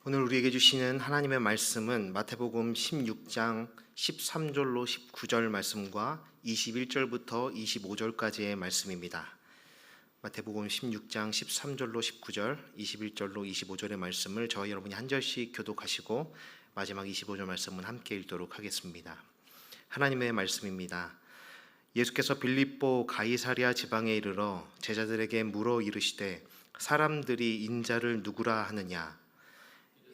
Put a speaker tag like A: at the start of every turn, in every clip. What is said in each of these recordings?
A: 오늘 우리에게 주시는 하나님의 말씀은 마태복음 16장 13절로 19절 말씀과 21절부터 25절까지의 말씀입니다. 마태복음 16장 13절로 19절, 21절로 25절의 말씀을 저와 여러분이 한 절씩 교독하시고 마지막 25절 말씀은 함께 읽도록 하겠습니다. 하나님의 말씀입니다. 예수께서 빌립보 가이사랴 지방에 이르러 제자들에게 물어 이르시되 사람들이 인자를 누구라 하느냐?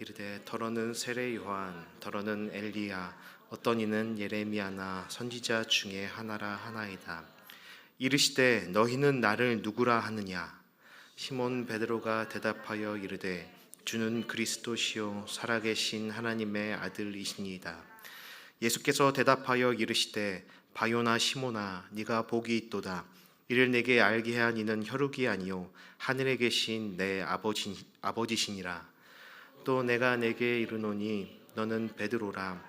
A: 이르되 더러는 세례 요한, 더러는 엘리야, 어떤 이는 예레미야나 선지자 중에 하나라 하나이다. 이르시되 너희는 나를 누구라 하느냐? 시몬 베드로가 대답하여 이르되 주는 그리스도시요 살아계신 하나님의 아들이시니이다. 예수께서 대답하여 이르시되 바요나 시몬아, 네가 복이 있도다. 이를 내게 알게 한 이는 혈육이 아니요 하늘에 계신 내 아버지시니라. 또 내가 내게 이르노니 너는 베드로라.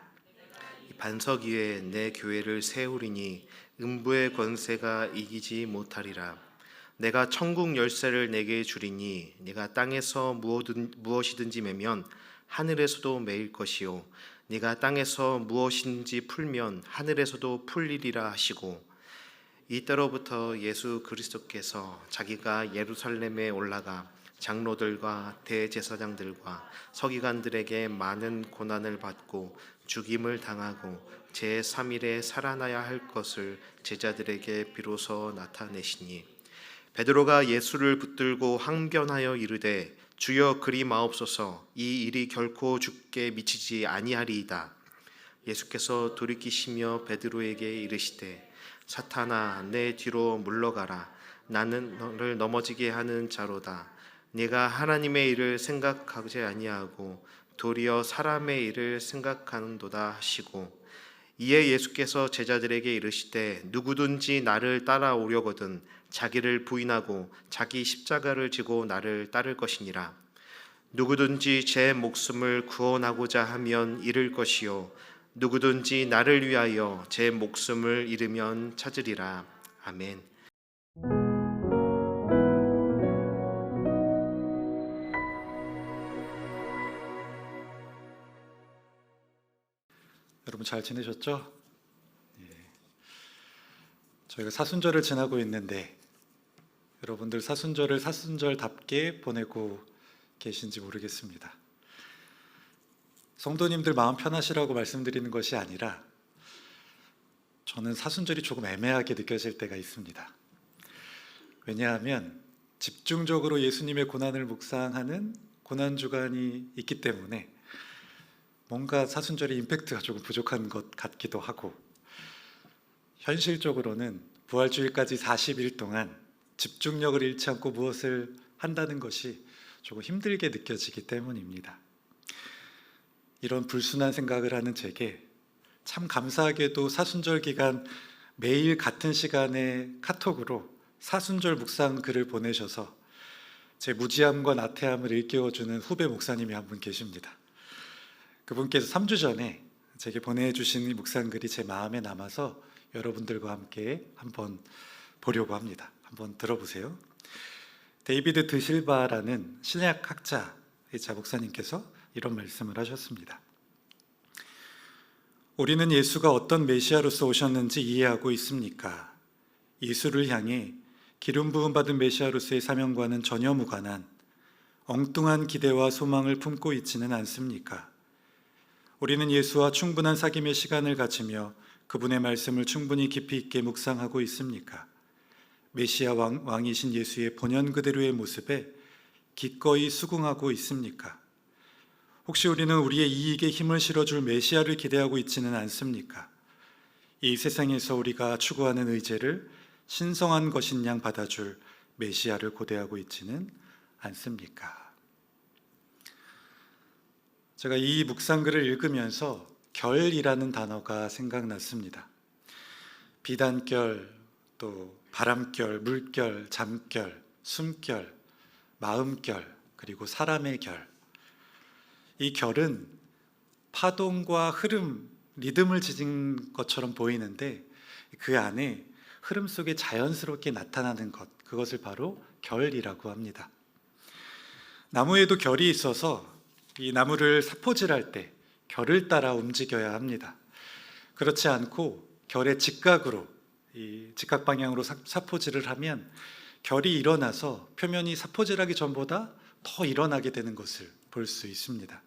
A: 이 반석 위에 내 교회를 세우리니 음부의 권세가 이기지 못하리라. 내가 천국 열쇠를 내게 주리니 네가 땅에서 무엇이든지 매면 하늘에서도 매일 것이요 네가 땅에서 무엇인지 풀면 하늘에서도 풀리리라 하시고, 이때로부터 예수 그리스도께서 자기가 예루살렘에 올라가 장로들과 대제사장들과 서기관들에게 많은 고난을 받고 죽임을 당하고 제3일에 살아나야 할 것을 제자들에게 비로소 나타내시니, 베드로가 예수를 붙들고 항변하여 이르되 주여 그리 마옵소서, 이 일이 결코 죽게 미치지 아니하리이다. 예수께서 돌이키시며 베드로에게 이르시되 사탄아, 내 뒤로 물러가라. 나는 너를 넘어지게 하는 자로다. 네가 하나님의 일을 생각하지 아니하고 도리어 사람의 일을 생각하는도다 하시고, 이에 예수께서 제자들에게 이르시되 누구든지 나를 따라오려거든 자기를 부인하고 자기 십자가를 지고 나를 따를 것이니라. 누구든지 제 목숨을 구원하고자 하면 잃을 것이요 누구든지 나를 위하여 제 목숨을 잃으면 찾으리라. 아멘.
B: 여러분 잘 지내셨죠? 저희가 사순절을 지나고 있는데 여러분들 사순절을 사순절답게 보내고 계신지 모르겠습니다. 성도님들 마음 편하시라고 말씀드리는 것이 아니라 저는 사순절이 조금 애매하게 느껴질 때가 있습니다. 왜냐하면 집중적으로 예수님의 고난을 묵상하는 고난주간이 있기 때문에 뭔가 사순절의 임팩트가 조금 부족한 것 같기도 하고, 현실적으로는 부활주일까지 40일 동안 집중력을 잃지 않고 무엇을 한다는 것이 조금 힘들게 느껴지기 때문입니다. 이런 불순한 생각을 하는 제게 참 감사하게도 사순절 기간 매일 같은 시간에 카톡으로 사순절 묵상 글을 보내셔서 제 무지함과 나태함을 일깨워주는 후배 목사님이 한 분 계십니다. 그분께서 3주 전에 제게 보내주신 묵상글이 제 마음에 남아서 여러분들과 함께 한번 보려고 합니다. 한번 들어보세요. 데이비드 드실바라는 신약학자이자 목사님께서 이런 말씀을 하셨습니다. 우리는 예수가 어떤 메시아로서 오셨는지 이해하고 있습니까? 예수를 향해 기름 부음 받은 메시아로서의 사명과는 전혀 무관한 엉뚱한 기대와 소망을 품고 있지는 않습니까? 우리는 예수와 충분한 사귐의 시간을 가지며 그분의 말씀을 충분히 깊이 있게 묵상하고 있습니까? 메시아 왕이신 예수의 본연 그대로의 모습에 기꺼이 수긍하고 있습니까? 혹시 우리는 우리의 이익에 힘을 실어줄 메시아를 기대하고 있지는 않습니까? 이 세상에서 우리가 추구하는 의제를 신성한 것인 양 받아줄 메시아를 고대하고 있지는 않습니까? 제가 이 묵상글을 읽으면서 결이라는 단어가 생각났습니다. 비단결, 또 바람결, 물결, 잠결, 숨결, 마음결, 그리고 사람의 결. 이 결은 파동과 흐름, 리듬을 지닌 것처럼 보이는데 그 안에 흐름 속에 자연스럽게 나타나는 것, 그것을 바로 결이라고 합니다. 나무에도 결이 있어서 이 나무를 사포질할 때 결을 따라 움직여야 합니다. 그렇지 않고 결의 직각으로, 이 직각 방향으로 사포질을 하면 결이 일어나서 표면이 사포질하기 전보다 더 일어나게 되는 것을 볼 수 있습니다.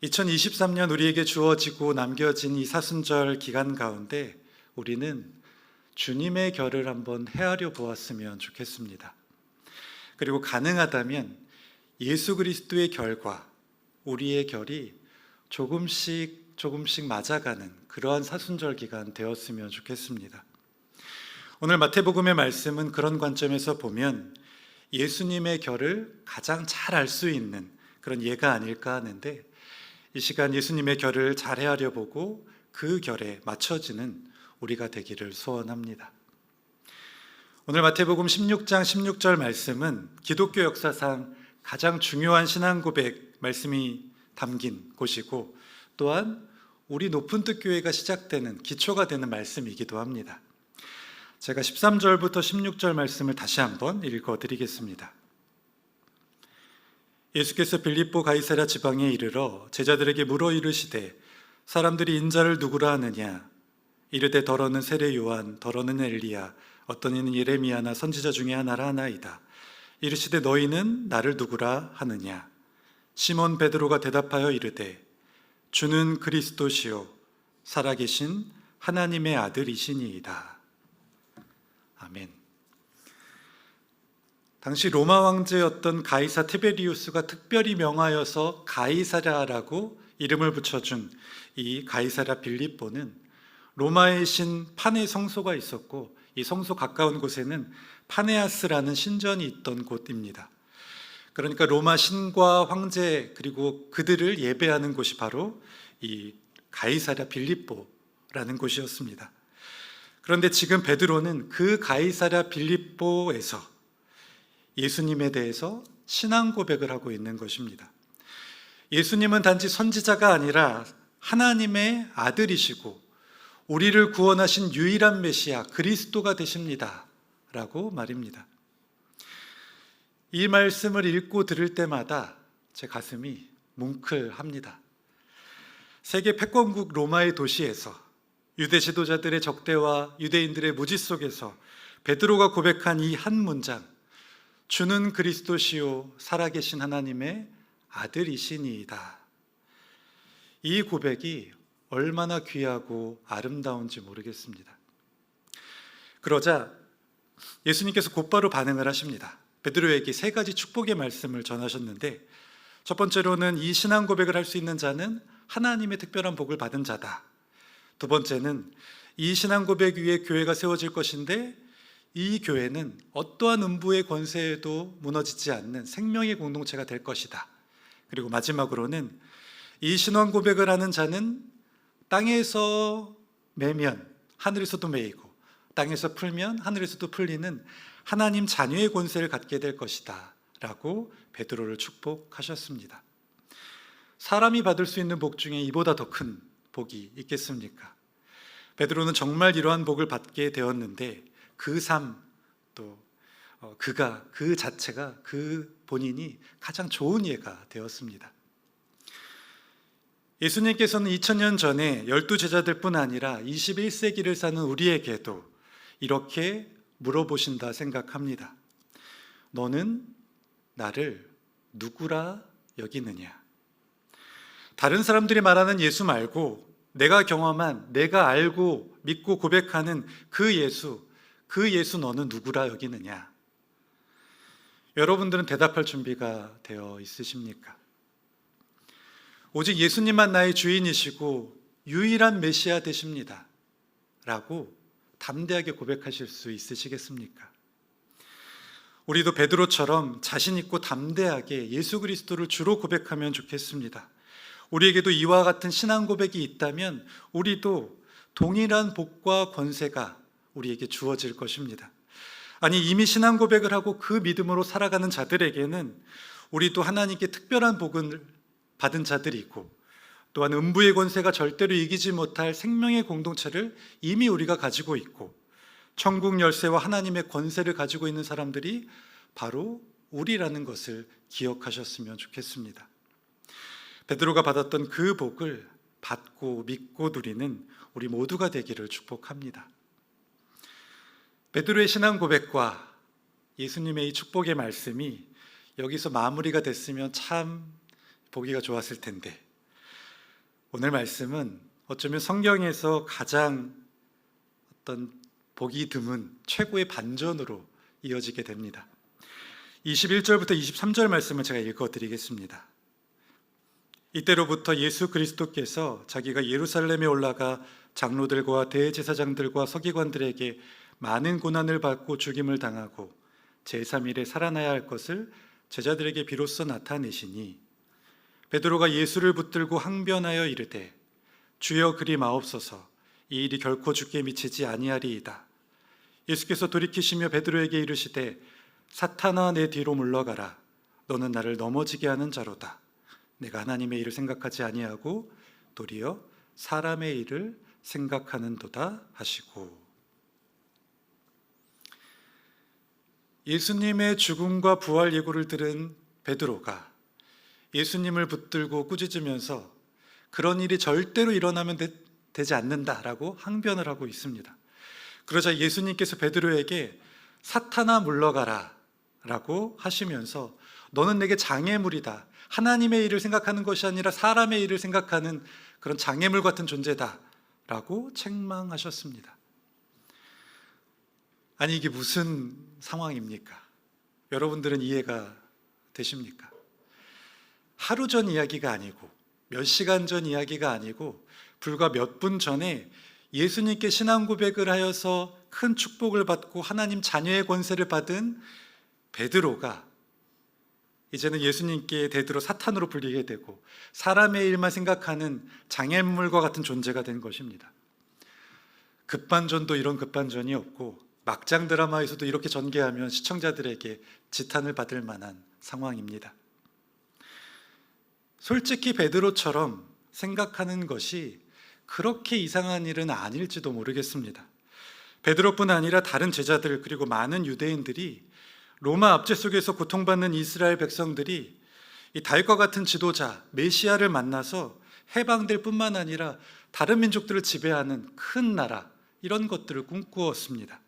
B: 2023년 우리에게 주어지고 남겨진 이 사순절 기간 가운데 우리는 주님의 결을 한번 헤아려 보았으면 좋겠습니다. 그리고 가능하다면 예수 그리스도의 결과 우리의 결이 조금씩 맞아가는 그러한 사순절 기간 되었으면 좋겠습니다. 오늘 마태복음의 말씀은 그런 관점에서 보면 예수님의 결을 가장 잘 알 수 있는 그런 예가 아닐까 하는데, 이 시간 예수님의 결을 잘 헤아려 보고 그 결에 맞춰지는 우리가 되기를 소원합니다. 오늘 마태복음 16장 16절 말씀은 기독교 역사상 가장 중요한 신앙 고백 말씀이 담긴 곳이고, 또한 우리 높은 뜻 교회가 시작되는 기초가 되는 말씀이기도 합니다. 제가 13절부터 16절 말씀을 다시 한번 읽어드리겠습니다. 예수께서 빌립보 가이사랴 지방에 이르러 제자들에게 물어 이르시되 사람들이 인자를 누구라 하느냐? 이르되 더러는 세례 요한, 더러는 엘리야, 어떤 이는 예레미야나 선지자 중에 하나라 하나이다. 이르시되 너희는 나를 누구라 하느냐? 시몬 베드로가 대답하여 이르되 주는 그리스도시요 살아계신 하나님의 아들이시니이다. 아멘. 당시 로마 왕제였던 가이사 티베리우스가 특별히 명하여서 가이사랴라고 이름을 붙여준 이 가이사랴 빌립보는 로마의 신 파네 성소가 있었고, 이 성소 가까운 곳에는 파네아스라는 신전이 있던 곳입니다. 그러니까 로마 신과 황제 그리고 그들을 예배하는 곳이 바로 이 가이사랴 빌립보라는 곳이었습니다. 그런데 지금 베드로는 그 가이사랴 빌립보에서 예수님에 대해서 신앙 고백을 하고 있는 것입니다. 예수님은 단지 선지자가 아니라 하나님의 아들이시고 우리를 구원하신 유일한 메시아 그리스도가 되십니다 라고 말입니다. 이 말씀을 읽고 들을 때마다 제 가슴이 뭉클합니다. 세계 패권국 로마의 도시에서 유대 지도자들의 적대와 유대인들의 무지 속에서 베드로가 고백한 이 한 문장, 주는 그리스도시요 살아계신 하나님의 아들이시니이다. 이 고백이 얼마나 귀하고 아름다운지 모르겠습니다. 그러자 예수님께서 곧바로 반응을 하십니다. 베드로에게 세 가지 축복의 말씀을 전하셨는데, 첫 번째로는 이 신앙 고백을 할 수 있는 자는 하나님의 특별한 복을 받은 자다. 두 번째는 이 신앙 고백 위에 교회가 세워질 것인데 이 교회는 어떠한 음부의 권세에도 무너지지 않는 생명의 공동체가 될 것이다. 그리고 마지막으로는 이 신앙 고백을 하는 자는 땅에서 매면 하늘에서도 매이고 땅에서 풀면 하늘에서도 풀리는 하나님 자녀의 권세를 갖게 될 것이다 라고 베드로를 축복하셨습니다. 사람이 받을 수 있는 복 중에 이보다 더 큰 복이 있겠습니까? 베드로는 정말 이러한 복을 받게 되었는데 그 삶, 또 그 자체가 그 본인이 가장 좋은 예가 되었습니다. 예수님께서는 2000년 전에 12제자들뿐 아니라 21세기를 사는 우리에게도 이렇게 물어보신다 생각합니다. 너는 나를 누구라 여기느냐? 다른 사람들이 말하는 예수 말고 내가 경험한, 내가 알고 믿고 고백하는 그 예수 너는 누구라 여기느냐? 여러분들은 대답할 준비가 되어 있으십니까? 오직 예수님만 나의 주인이시고 유일한 메시아 되십니다 라고 담대하게 고백하실 수 있으시겠습니까? 우리도 베드로처럼 자신 있고 담대하게 예수 그리스도를 주로 고백하면 좋겠습니다. 우리에게도 이와 같은 신앙 고백이 있다면 우리도 동일한 복과 권세가 우리에게 주어질 것입니다. 아니, 이미 신앙 고백을 하고 그 믿음으로 살아가는 자들에게는 우리도 하나님께 특별한 복을 받은 자들이고, 또한 음부의 권세가 절대로 이기지 못할 생명의 공동체를 이미 우리가 가지고 있고, 천국 열쇠와 하나님의 권세를 가지고 있는 사람들이 바로 우리라는 것을 기억하셨으면 좋겠습니다. 베드로가 받았던 그 복을 받고 믿고 누리는 우리 모두가 되기를 축복합니다. 베드로의 신앙 고백과 예수님의 이 축복의 말씀이 여기서 마무리가 됐으면 참 보기가 좋았을 텐데, 오늘 말씀은 어쩌면 성경에서 가장 어떤 보기 드문 최고의 반전으로 이어지게 됩니다. 21절부터 23절 말씀을 제가 읽어드리겠습니다. 이때로부터 예수 그리스도께서 자기가 예루살렘에 올라가 장로들과 대제사장들과 서기관들에게 많은 고난을 받고 죽임을 당하고 제3일에 살아나야 할 것을 제자들에게 비로소 나타내시니, 베드로가 예수를 붙들고 항변하여 이르되 주여 그리 마옵소서, 이 일이 결코 주께 미치지 아니하리이다. 예수께서 돌이키시며 베드로에게 이르시되 사탄아 내 뒤로 물러가라, 너는 나를 넘어지게 하는 자로다. 내가 하나님의 일을 생각하지 아니하고 도리어 사람의 일을 생각하는도다 하시고. 예수님의 죽음과 부활 예고를 들은 베드로가 예수님을 붙들고 꾸짖으면서 그런 일이 절대로 일어나면 되지 않는다라고 항변을 하고 있습니다. 그러자 예수님께서 베드로에게 사탄아 물러가라 라고 하시면서 너는 내게 장애물이다, 하나님의 일을 생각하는 것이 아니라 사람의 일을 생각하는 그런 장애물 같은 존재다 라고 책망하셨습니다. 아니, 이게 무슨 상황입니까? 여러분들은 이해가 되십니까? 하루 전 이야기가 아니고 몇 시간 전 이야기가 아니고 불과 몇 분 전에 예수님께 신앙 고백을 하여서 큰 축복을 받고 하나님 자녀의 권세를 받은 베드로가 이제는 예수님께 대들어 사탄으로 불리게 되고 사람의 일만 생각하는 장애물과 같은 존재가 된 것입니다. 급반전도 이런 급반전이 없고 막장 드라마에서도 이렇게 전개하면 시청자들에게 지탄을 받을 만한 상황입니다. 솔직히 베드로처럼 생각하는 것이 그렇게 이상한 일은 아닐지도 모르겠습니다. 베드로뿐 아니라 다른 제자들 그리고 많은 유대인들이 로마 압제 속에서 고통받는 이스라엘 백성들이 이 다윗과 같은 지도자 메시아를 만나서 해방될 뿐만 아니라 다른 민족들을 지배하는 큰 나라, 이런 것들을 꿈꾸었습니다.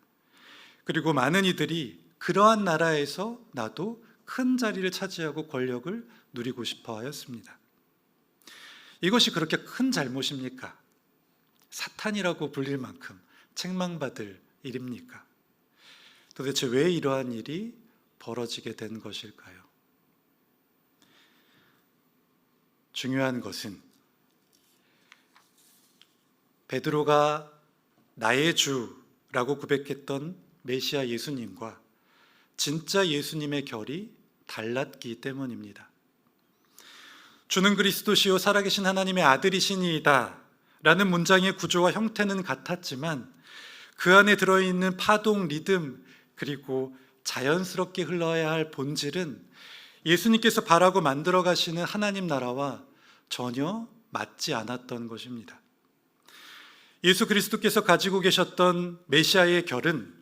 B: 그리고 많은 이들이 그러한 나라에서 나도 큰 자리를 차지하고 권력을 누리고 싶어 하였습니다. 이것이 그렇게 큰 잘못입니까? 사탄이라고 불릴 만큼 책망받을 일입니까? 도대체 왜 이러한 일이 벌어지게 된 것일까요? 중요한 것은 베드로가 나의 주라고 고백했던 메시아 예수님과 진짜 예수님의 결이 달랐기 때문입니다. 주는 그리스도시요 살아계신 하나님의 아들이시니이다 라는 문장의 구조와 형태는 같았지만 그 안에 들어있는 파동, 리듬, 그리고 자연스럽게 흘러야 할 본질은 예수님께서 바라고 만들어 가시는 하나님 나라와 전혀 맞지 않았던 것입니다. 예수 그리스도께서 가지고 계셨던 메시아의 결은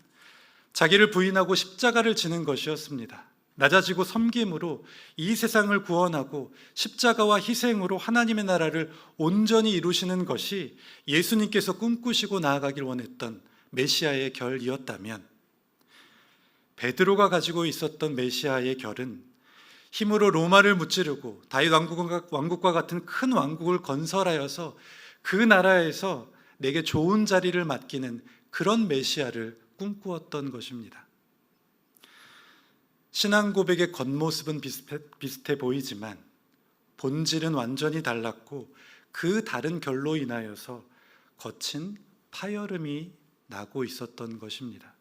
B: 자기를 부인하고 십자가를 지는 것이었습니다. 낮아지고 섬김으로 이 세상을 구원하고 십자가와 희생으로 하나님의 나라를 온전히 이루시는 것이 예수님께서 꿈꾸시고 나아가길 원했던 메시아의 결이었다면, 베드로가 가지고 있었던 메시아의 결은 힘으로 로마를 무찌르고 다윗 왕국과 같은 큰 왕국을 건설하여서 그 나라에서 내게 좋은 자리를 맡기는 그런 메시아를 꿈꾸었던 것입니다. 신앙 고백의 겉모습은 비슷해 보이지만 본질은 완전히 달랐고 그 다른 결로 인하여서 거친 파열음이 나고 있었던 것입니다.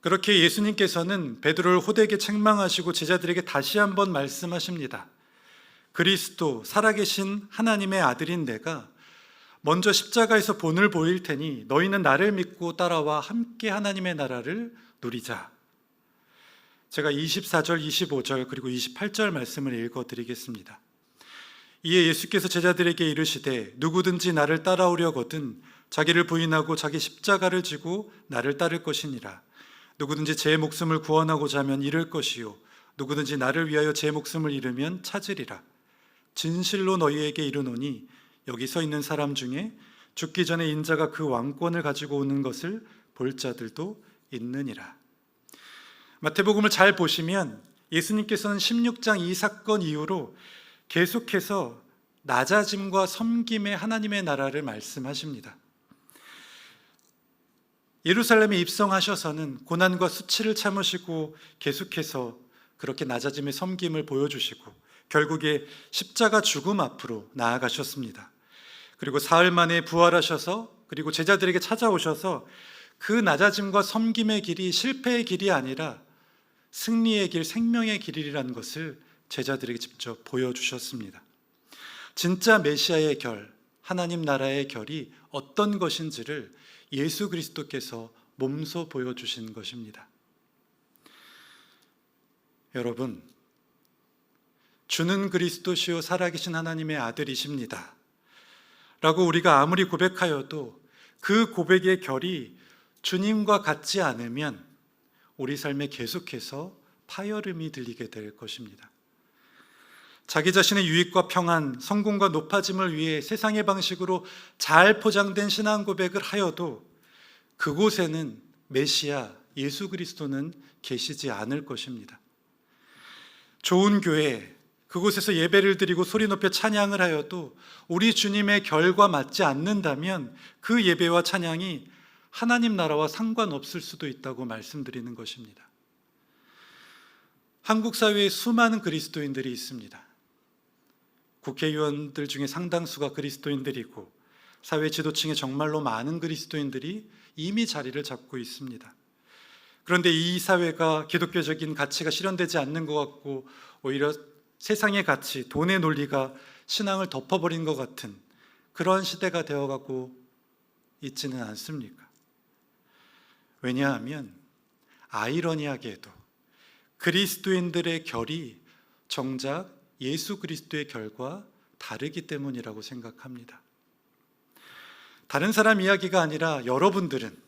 B: 그렇게 예수님께서는 베드로를 호되게 책망하시고 제자들에게 다시 한번 말씀하십니다. 그리스도, 살아계신 하나님의 아들인 내가 먼저 십자가에서 본을 보일 테니 너희는 나를 믿고 따라와 함께 하나님의 나라를 누리자. 제가 24절, 25절 그리고 28절 말씀을 읽어드리겠습니다. 이에 예수께서 제자들에게 이르시되 누구든지 나를 따라오려거든 자기를 부인하고 자기 십자가를 지고 나를 따를 것이니라. 누구든지 제 목숨을 구원하고자 하면 잃을 것이요 누구든지 나를 위하여 제 목숨을 잃으면 찾으리라. 진실로 너희에게 이르노니 여기 서 있는 사람 중에 죽기 전에 인자가 그 왕권을 가지고 오는 것을 볼 자들도 있느니라. 마태복음을 잘 보시면 예수님께서는 16장 이 사건 이후로 계속해서 낮아짐과 섬김의 하나님의 나라를 말씀하십니다. 예루살렘에 입성하셔서는 고난과 수치를 참으시고 계속해서 그렇게 낮아짐의 섬김을 보여주시고 결국에 십자가 죽음 앞으로 나아가셨습니다. 그리고 사흘 만에 부활하셔서 그리고 제자들에게 찾아오셔서 그 낮아짐과 섬김의 길이 실패의 길이 아니라 승리의 길, 생명의 길이라는 것을 제자들에게 직접 보여주셨습니다. 진짜 메시아의 결, 하나님 나라의 결이 어떤 것인지를 예수 그리스도께서 몸소 보여주신 것입니다. 여러분, 주는 그리스도시요 살아계신 하나님의 아들이십니다 라고 우리가 아무리 고백하여도 그 고백의 결이 주님과 같지 않으면 우리 삶에 계속해서 파열음이 들리게 될 것입니다. 자기 자신의 유익과 평안, 성공과 높아짐을 위해 세상의 방식으로 잘 포장된 신앙 고백을 하여도 그곳에는 메시아 예수 그리스도는 계시지 않을 것입니다. 좋은 교회, 그곳에서 예배를 드리고 소리 높여 찬양을 하여도 우리 주님의 결과 맞지 않는다면 그 예배와 찬양이 하나님 나라와 상관없을 수도 있다고 말씀드리는 것입니다. 한국 사회에 수많은 그리스도인들이 있습니다. 국회의원들 중에 상당수가 그리스도인들이고 사회 지도층에 정말로 많은 그리스도인들이 이미 자리를 잡고 있습니다. 그런데 이 사회가 기독교적인 가치가 실현되지 않는 것 같고 오히려 세상의 가치, 돈의 논리가 신앙을 덮어버린 것 같은 그런 시대가 되어가고 있지는 않습니까? 왜냐하면 아이러니하게도 그리스도인들의 결이 정작 예수 그리스도의 결과 다르기 때문이라고 생각합니다. 다른 사람 이야기가 아니라 여러분들은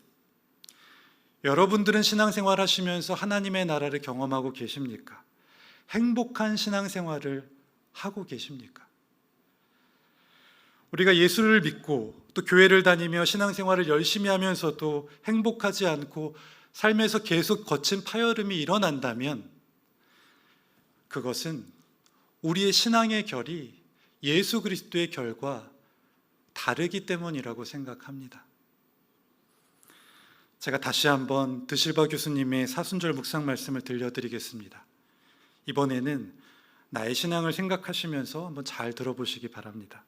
B: 신앙생활 하시면서 하나님의 나라를 경험하고 계십니까? 행복한 신앙생활을 하고 계십니까? 우리가 예수를 믿고 또 교회를 다니며 신앙생활을 열심히 하면서도 행복하지 않고 삶에서 계속 거친 파열음이 일어난다면 그것은 우리의 신앙의 결이 예수 그리스도의 결과 다르기 때문이라고 생각합니다. 제가 다시 한번 드실바 교수님의 사순절 묵상 말씀을 들려드리겠습니다. 이번에는 나의 신앙을 생각하시면서 한번 잘 들어보시기 바랍니다.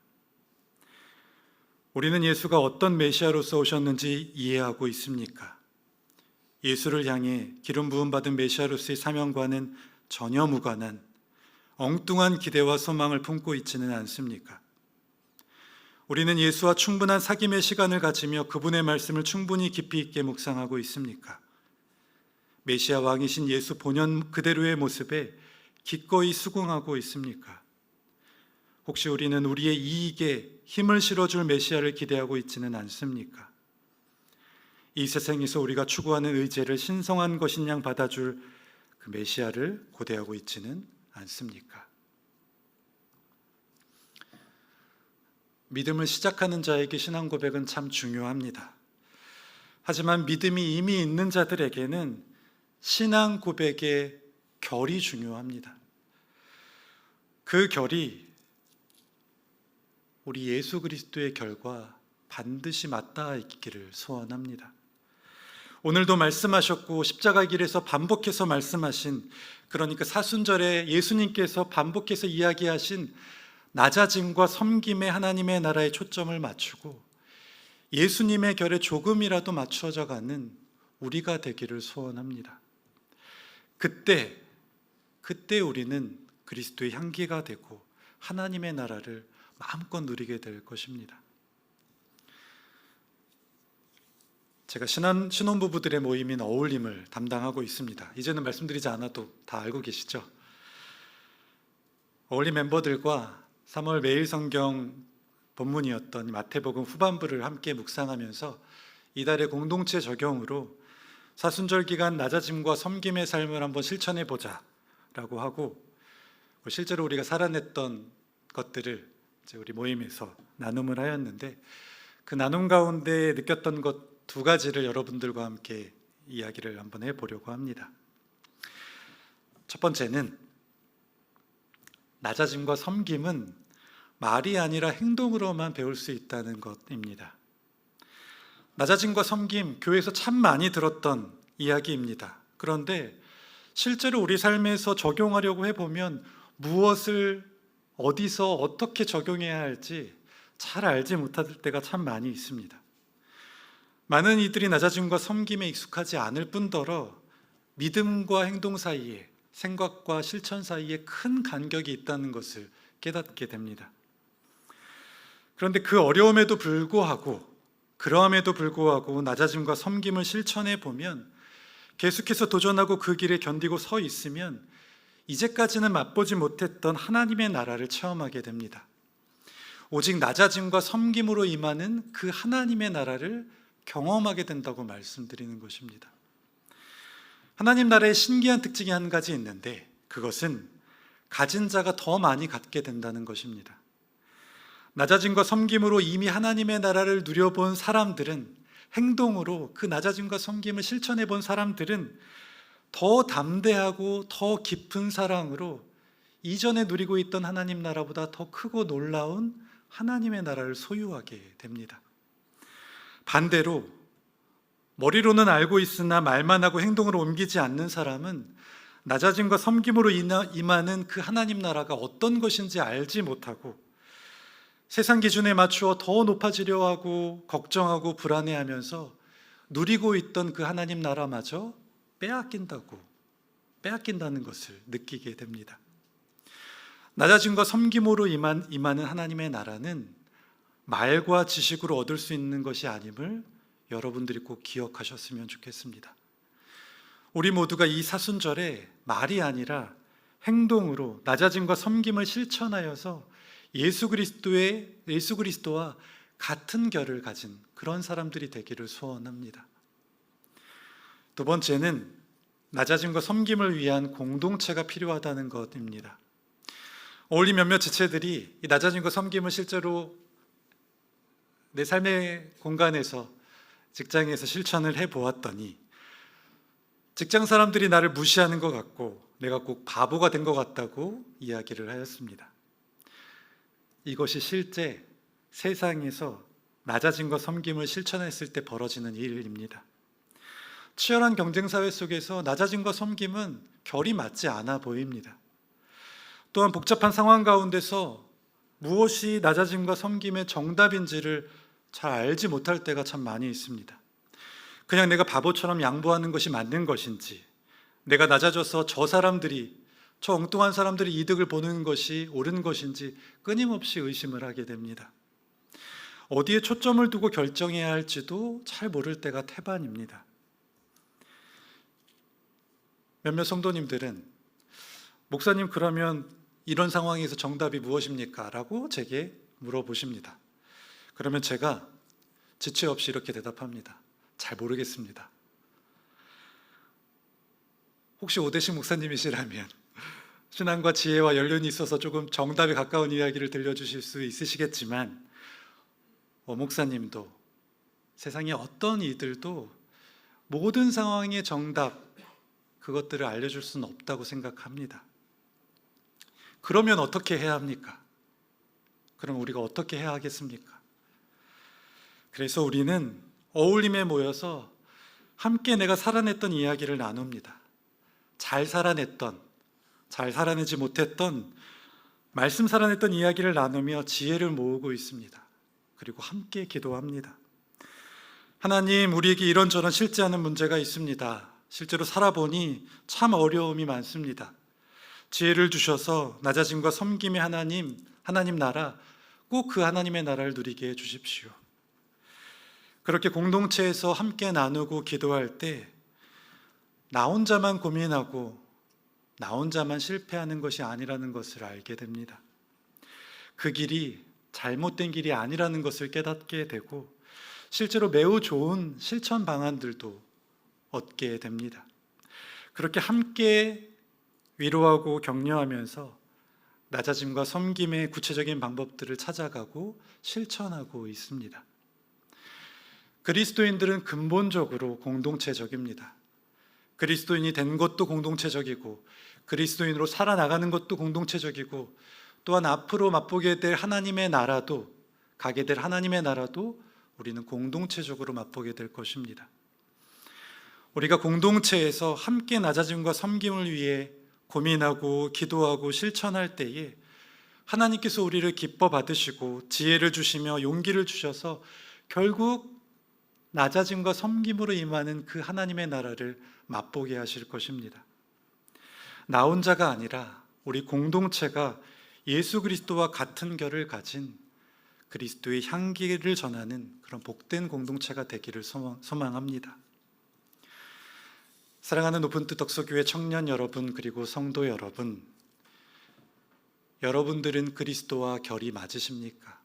B: 우리는 예수가 어떤 메시아로서 오셨는지 이해하고 있습니까? 예수를 향해 기름 부음 받은 메시아로서의 사명과는 전혀 무관한 엉뚱한 기대와 소망을 품고 있지는 않습니까? 우리는 예수와 충분한 사귐의 시간을 가지며 그분의 말씀을 충분히 깊이 있게 묵상하고 있습니까? 메시아 왕이신 예수 본연 그대로의 모습에 기꺼이 수긍하고 있습니까? 혹시 우리는 우리의 이익에 힘을 실어줄 메시아를 기대하고 있지는 않습니까? 이 세상에서 우리가 추구하는 의제를 신성한 것인 양 받아줄 그 메시아를 고대하고 있지는 않습니까? 믿음을 시작하는 자에게 신앙 고백은 참 중요합니다. 하지만 믿음이 이미 있는 자들에게는 신앙 고백의 결이 중요합니다. 그 결이 우리 예수 그리스도의 결과 반드시 맞닿아 있기를 소원합니다. 오늘도 말씀하셨고 십자가 길에서 반복해서 말씀하신, 그러니까 사순절에 예수님께서 반복해서 이야기하신 낮아짐과 섬김의 하나님의 나라에 초점을 맞추고 예수님의 결에 조금이라도 맞춰져 가는 우리가 되기를 소원합니다. 그때 우리는 그리스도의 향기가 되고 하나님의 나라를 마음껏 누리게 될 것입니다. 제가 신혼부부들의 모임인 어울림을 담당하고 있습니다. 이제는 말씀드리지 않아도 다 알고 계시죠? 어울림 멤버들과 3월 매일 성경 본문이었던 마태복음 후반부를 함께 묵상하면서 이달의 공동체 적용으로 사순절 기간 낮아짐과 섬김의 삶을 한번 실천해 보자 라고 하고, 실제로 우리가 살아냈던 것들을 이제 우리 모임에서 나눔을 하였는데, 그 나눔 가운데 느꼈던 것 두 가지를 여러분들과 함께 이야기를 한번 해보려고 합니다. 첫 번째는, 낮아짐과 섬김은 말이 아니라 행동으로만 배울 수 있다는 것입니다. 낮아짐과 섬김, 교회에서 참 많이 들었던 이야기입니다. 그런데 실제로 우리 삶에서 적용하려고 해보면 무엇을 어디서 어떻게 적용해야 할지 잘 알지 못할 때가 참 많이 있습니다. 많은 이들이 낮아짐과 섬김에 익숙하지 않을 뿐더러 믿음과 행동 사이에, 생각과 실천 사이에 큰 간격이 있다는 것을 깨닫게 됩니다. 그런데 그 어려움에도 불구하고, 그러함에도 불구하고 낮아짐과 섬김을 실천해 보면, 계속해서 도전하고 그 길에 견디고 서 있으면 이제까지는 맛보지 못했던 하나님의 나라를 체험하게 됩니다. 오직 낮아짐과 섬김으로 임하는 그 하나님의 나라를 경험하게 된다고 말씀드리는 것입니다. 하나님 나라의 신기한 특징이 한 가지 있는데, 그것은 가진 자가 더 많이 갖게 된다는 것입니다. 낮아짐과 섬김으로 이미 하나님의 나라를 누려본 사람들은, 행동으로 그 낮아짐과 섬김을 실천해 본 사람들은 더 담대하고 더 깊은 사랑으로 이전에 누리고 있던 하나님 나라보다 더 크고 놀라운 하나님의 나라를 소유하게 됩니다. 반대로 머리로는 알고 있으나 말만 하고 행동으로 옮기지 않는 사람은 낮아짐과 섬김으로 임하는 그 하나님 나라가 어떤 것인지 알지 못하고 세상 기준에 맞추어 더 높아지려 하고 걱정하고 불안해하면서 누리고 있던 그 하나님 나라마저 빼앗긴다는 것을 느끼게 됩니다. 낮아짐과 섬김으로 임하는 하나님의 나라는 말과 지식으로 얻을 수 있는 것이 아님을 여러분들이 꼭 기억하셨으면 좋겠습니다. 우리 모두가 이 사순절에 말이 아니라 행동으로 낮아짐과 섬김을 실천하여서 예수 그리스도와 같은 결을 가진 그런 사람들이 되기를 소원합니다. 두 번째는 낮아짐과 섬김을 위한 공동체가 필요하다는 것입니다. 어울림 몇몇 지체들이 이 낮아짐과 섬김을 실제로 내 삶의 공간에서, 직장에서 실천을 해보았더니 직장 사람들이 나를 무시하는 것 같고 내가 꼭 바보가 된 것 같다고 이야기를 하였습니다. 이것이 실제 세상에서 낮아짐과 섬김을 실천했을 때 벌어지는 일입니다. 치열한 경쟁사회 속에서 낮아짐과 섬김은 결이 맞지 않아 보입니다. 또한 복잡한 상황 가운데서 무엇이 낮아짐과 섬김의 정답인지를 잘 알지 못할 때가 참 많이 있습니다. 그냥 내가 바보처럼 양보하는 것이 맞는 것인지, 내가 낮아져서 저 엉뚱한 사람들이 이득을 보는 것이 옳은 것인지 끊임없이 의심을 하게 됩니다. 어디에 초점을 두고 결정해야 할지도 잘 모를 때가 태반입니다. 몇몇 성도님들은 목사님, 그러면 이런 상황에서 정답이 무엇입니까? 라고 제게 물어보십니다. 그러면 제가 지체 없이 이렇게 대답합니다. 잘 모르겠습니다. 혹시 오대식 목사님이시라면 신앙과 지혜와 연륜이 있어서 조금 정답에 가까운 이야기를 들려주실 수 있으시겠지만, 목사님도 세상의 어떤 이들도 모든 상황의 정답, 그것들을 알려줄 수는 없다고 생각합니다. 그러면 어떻게 해야 합니까? 그럼 우리가 어떻게 해야 하겠습니까? 그래서 우리는 어울림에 모여서 함께 내가 살아냈던 이야기를 나눕니다. 잘 살아내지 못했던, 말씀 살아냈던 이야기를 나누며 지혜를 모으고 있습니다. 그리고 함께 기도합니다. 하나님, 우리에게 이런저런 싫지 않은 문제가 있습니다. 실제로 살아보니 참 어려움이 많습니다. 지혜를 주셔서 낮아짐과 섬김의 하나님 나라, 꼭 그 하나님의 나라를 누리게 해주십시오. 그렇게 공동체에서 함께 나누고 기도할 때 나 혼자만 고민하고 나 혼자만 실패하는 것이 아니라는 것을 알게 됩니다. 그 길이 잘못된 길이 아니라는 것을 깨닫게 되고 실제로 매우 좋은 실천 방안들도 얻게 됩니다. 그렇게 함께 위로하고 격려하면서 낮아짐과 섬김의 구체적인 방법들을 찾아가고 실천하고 있습니다. 그리스도인들은 근본적으로 공동체적입니다. 그리스도인이 된 것도 공동체적이고 그리스도인으로 살아나가는 것도 공동체적이고 또한 앞으로 맛보게 될 하나님의 나라도 가게 될 하나님의 나라도 우리는 공동체적으로 맛보게 될 것입니다. 우리가 공동체에서 함께 낮아짐과 섬김을 위해 고민하고 기도하고 실천할 때에 하나님께서 우리를 기뻐 받으시고 지혜를 주시며 용기를 주셔서 결국 낮아짐과 섬김으로 임하는 그 하나님의 나라를 맛보게 하실 것입니다. 나 혼자가 아니라 우리 공동체가 예수 그리스도와 같은 결을 가진 그리스도의 향기를 전하는 그런 복된 공동체가 되기를 소망합니다. 사랑하는 오픈트 덕소교회 청년 여러분, 그리고 성도 여러분, 여러분들은 그리스도와 결이 맞으십니까?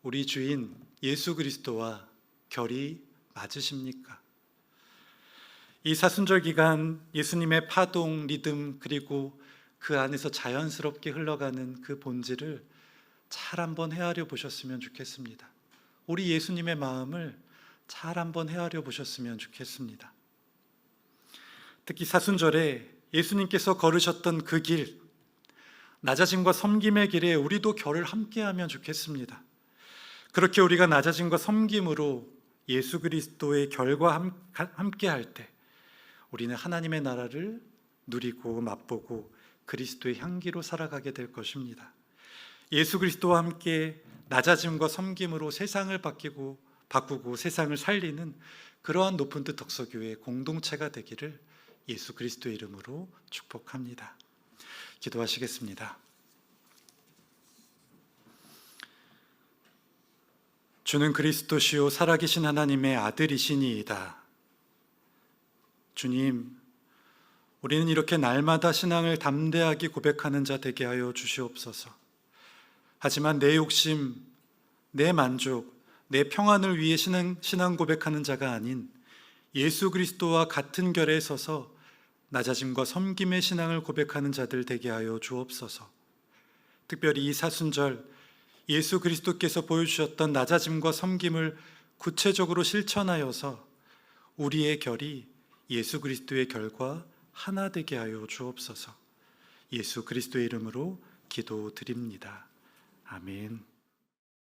B: 우리 주인 예수 그리스도와 결이 맞으십니까? 이 사순절 기간 예수님의 파동, 리듬, 그리고 그 안에서 자연스럽게 흘러가는 그 본질을 잘 한번 헤아려 보셨으면 좋겠습니다. 우리 예수님의 마음을 잘 한번 헤아려 보셨으면 좋겠습니다. 특히 사순절에 예수님께서 걸으셨던 그 길, 낮아짐과 섬김의 길에 우리도 결을 함께하면 좋겠습니다. 그렇게 우리가 낮아짐과 섬김으로 예수 그리스도의 결과 함께할 때 우리는 하나님의 나라를 누리고 맛보고 그리스도의 향기로 살아가게 될 것입니다. 예수 그리스도와 함께 낮아짐과 섬김으로 세상을 바꾸고 세상을 살리는 그러한 높은 뜻 덕소교회의 공동체가 되기를 예수 그리스도의 이름으로 축복합니다. 기도하시겠습니다. 주는 그리스도시요 살아계신 하나님의 아들이시니이다. 주님, 우리는 이렇게 날마다 신앙을 담대하게 고백하는 자 되게 하여 주시옵소서. 하지만 내 욕심, 내 만족, 내 평안을 위해 신앙 고백하는 자가 아닌 예수 그리스도와 같은 결에 서서 낮아짐과 섬김의 신앙을 고백하는 자들 되게 하여 주옵소서. 특별히 이 사순절 예수 그리스도께서 보여주셨던 낮아짐과 섬김을 구체적으로 실천하여서 우리의 결이 예수 그리스도의 결과 하나 되게 하여 주옵소서. 예수 그리스도의 이름으로 기도드립니다. 아멘.